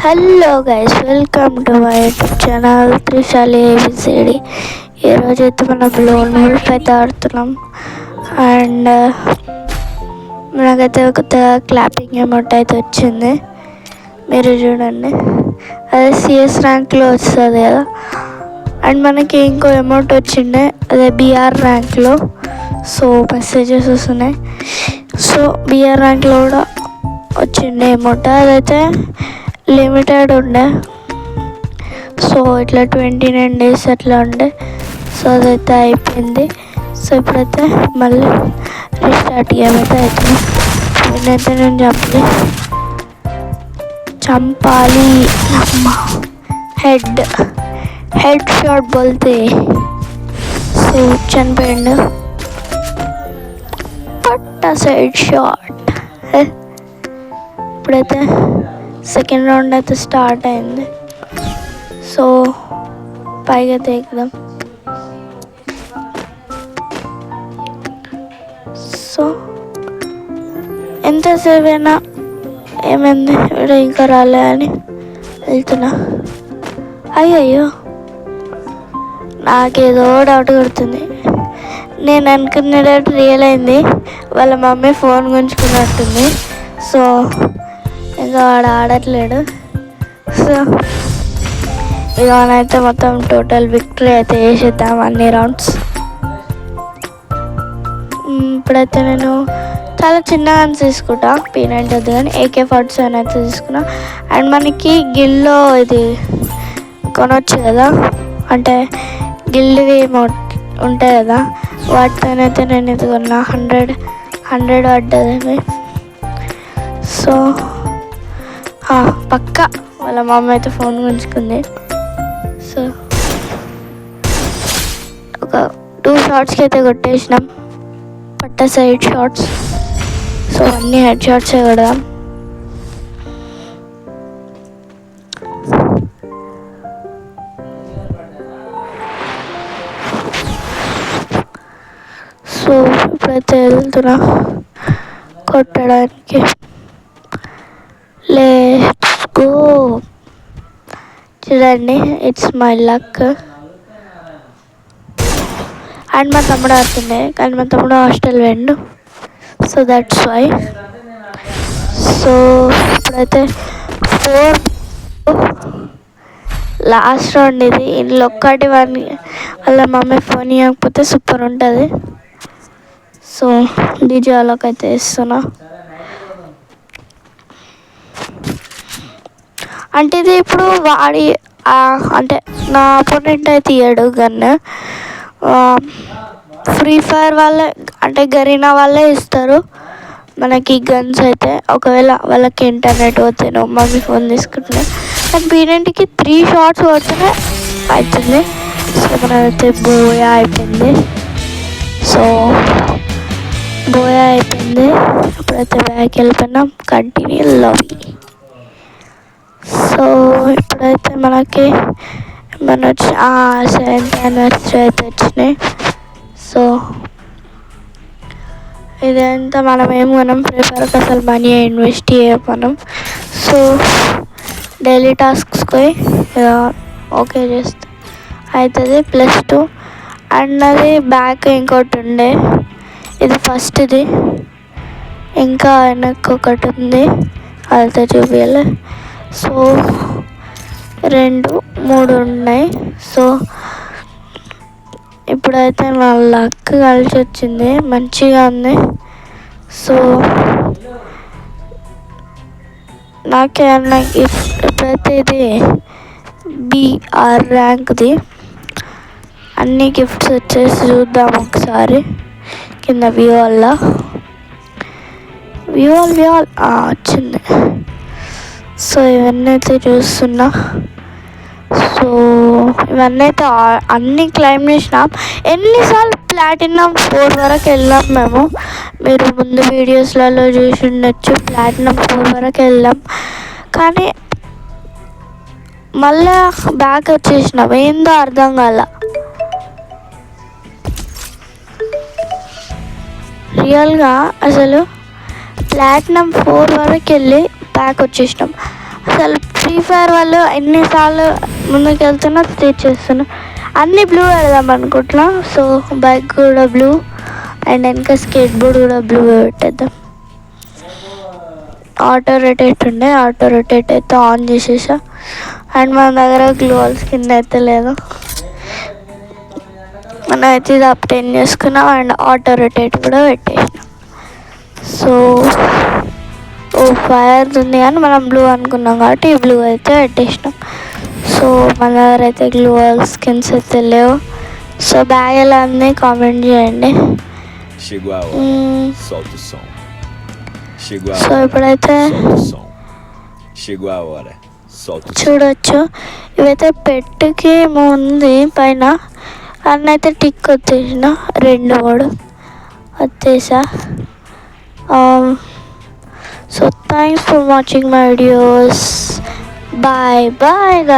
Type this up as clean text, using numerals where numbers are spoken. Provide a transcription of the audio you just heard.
Hello guys, welcome to my YouTube channel Trishali ABCD. ఈరోజు అయితే మనం లోన్ వుల్ఫ్ అయితే ఆడుతున్నాం. అండ్ మనకైతే ఒక క్లాపింగ్ అమౌంట్ అయితే వచ్చింది, మీరు చూడండి. అదే సిఎస్ ర్యాంక్లో వస్తుంది కదా. అండ్ మనకి ఇంకో అమౌంట్ వచ్చిండే, అదే బీఆర్ ర్యాంక్లో. సో మెసేజెస్ వస్తున్నాయి. సో బీఆర్ ర్యాంక్లో కూడా వచ్చిండే అమౌంట్, అదైతే లిమిటెడ్ ఉండే. సో ఇట్లా 29 days అట్లా ఉండే. సో అదైతే అయిపోయింది. సో ఇప్పుడైతే మళ్ళీ రీస్టార్ట్ గేమ్ అయితే అవుతుంది. నేనైతే చంపాలి. అమ్మ హెడ్ షాట్ బోల్తే సో చనిపోయిండు. పట్టా సైడ్ షాట్. ఇప్పుడైతే సెకండ్ రౌండ్ అయితే స్టార్ట్ అయింది. సో పైగా తెగదాం. సో ఎంతసేపు అయినా ఏమైంది వీడు ఇంకా రాలే అని వెళ్తున్నా. అయ్యయ్యో, నాకేదో డౌట్ కొడుతుంది. నేను అనుకునేటట్టు రియల్ అయింది, వాళ్ళ మమ్మీ ఫోన్ గుంజుకున్నట్టుంది. సో ఇంకా వాడు ఆడట్లేడు. సో ఇదనైతే మొత్తం టోటల్ విక్టరీ అయితే వేసేద్దాం అన్ని రౌండ్స్. ఇప్పుడైతే నేను చాలా చిన్నగా తీసుకుంటా, P90 వద్దు కానీ AK-47 అయితే తీసుకున్నా. అండ్ మనకి గిల్లో ఇది కొనవచ్చు కదా, అంటే గిల్లువి ఉంటాయి కదా, వాటితోనైతే నేను ఇది కొన్నా. 100 పడ్డది. సో పక్క వాళ్ళ మమ్మీ అయితే ఫోన్ గుంజుకుంది. సో ఒక 2 షాట్స్కి అయితే కొట్టేసినాం, పట్ట సైడ్ షాట్స్. సో అన్నీ హెడ్ షాట్సే కొడదాం. సో ఇప్పుడైతే వెళ్తున్నా కొట్టడానికి. Let's go. చూడండి, ఇట్స్ మై లక్. అండ్ మా తమ్ముడు ఆడుతుండే, కానీ మా తమ్ముడు hostel went. So that's why. So ఇప్పుడైతే 4 లాస్ట్ రౌండ్ ఇది. ఇందులో ఒక్కటి వాళ్ళ మమ్మీ ఫోన్ ఇవ్వకపోతే సూపర్ ఉంటుంది. సో డీజేలోకి అయితే ఇస్తున్నా. అంటే ఇది ఇప్పుడు వాడి అంటే నా అపోనెంట్ అయితే ఇయ్యాడు గన్. ఫ్రీ ఫైర్ వాళ్ళే అంటే గరీనా వాళ్ళే ఇస్తారు మనకి గన్స్ అయితే. ఒకవేళ వాళ్ళకి ఇంటర్నెట్ పోతేనో మమ్మీ ఫోన్ తీసుకుంటున్నా. కానీ P90కి 3 షాట్స్ కొడితేనే అవుతుంది. సో మనమైతే బోయా అయిపోయింది. సో బోయా అయిపోయింది. ఇప్పుడైతే బ్యాక్ వెళ్ళిపోయినాం. Continue love. సో ఇప్పుడైతే మనకి 7th anniversary అయితే వచ్చినాయి. సో ఇదంతా మనం ఫ్రీ ఫైర్కి అసలు మనీ ఇన్వెస్ట్ మనం. సో డైలీ టాస్క్స్కి ఓకే చేస్తే అవుతుంది +2. అండ్ అది బ్యాక్ ఇంకోటి ఉండే, ఇది ఫస్ట్ది. ఇంకా వెనక్కి ఒకటి ఉంది, అదైతే చూపించాలి. సో 2, 3 ఉన్నాయి. సో ఇప్పుడైతే నా లక్ కలిసి వచ్చింది, మంచిగా ఉంది. సో నాకేమన్నా ఇప్పుడైతే ఇది BR ర్యాంక్ది. అన్ని గిఫ్ట్స్ వచ్చేసి చూద్దాం ఒకసారి. కింద వ్యూవాల్ వచ్చింది. సో ఇవన్నీ అయితే చూస్తున్నా. సో ఇవన్నీ అయితే అన్నీ క్లైమ్ చేసినాం. ఎన్నిసార్లు ప్లాటినం 4 వరకు వెళ్ళాం మేము. మీరు ముందు వీడియోస్లలో చూసి ఉండొచ్చు, ప్లాటినం 4 వరకు వెళ్ళాం. కానీ మళ్ళా బ్యాక్ వచ్చేసినాం, ఏందో అర్థం కాల. రియల్గా అసలు ప్లాటినం 4 వరకు వెళ్ళి బ్యాక్ వచ్చేసినాం. అసలు ఫ్రీ ఫైర్ వాళ్ళు ఎన్నిసార్లు ముందుకు వెళ్తున్నా తెచ్చేస్తున్నా. అన్నీ బ్లూ పెడదాం అనుకుంటున్నా. సో బైక్ కూడా బ్లూ అండ్ వెనక స్కేట్ బోర్డ్ కూడా బ్లూ పెట్టేద్దాం. ఆటో రొటేట్ ఉండే, ఆటో రొటేట్ అయితే ఆన్ చేసేసా. అండ్ మన దగ్గర గ్లోవల్ స్కిన్ అయితే లేదు, మనం అయితే ఇది అప్టైన్ చేసుకున్నాం. అండ్ ఆటో రొటేట్ కూడా పెట్టేసినాం. సో ఫైర్ ఉంది కానీ మనం బ్లూ అనుకున్నాం కాబట్టి ఈ బ్లూ అయితే పెట్టేసినాం. సో మన దగ్గర అయితే గ్లోవల్ స్కిన్స్ అయితే లేవు. సో బ్యాగ్ ఎలా ఉంది కామెంట్ చేయండి. సో ఇప్పుడైతే చూడొచ్చు, ఇవైతే పెట్టుకి ఉంది పైన అన్నైతే టిక్ వచ్చేసిన 2-3 వచ్చేసా. So thanks for watching my videos. Bye bye.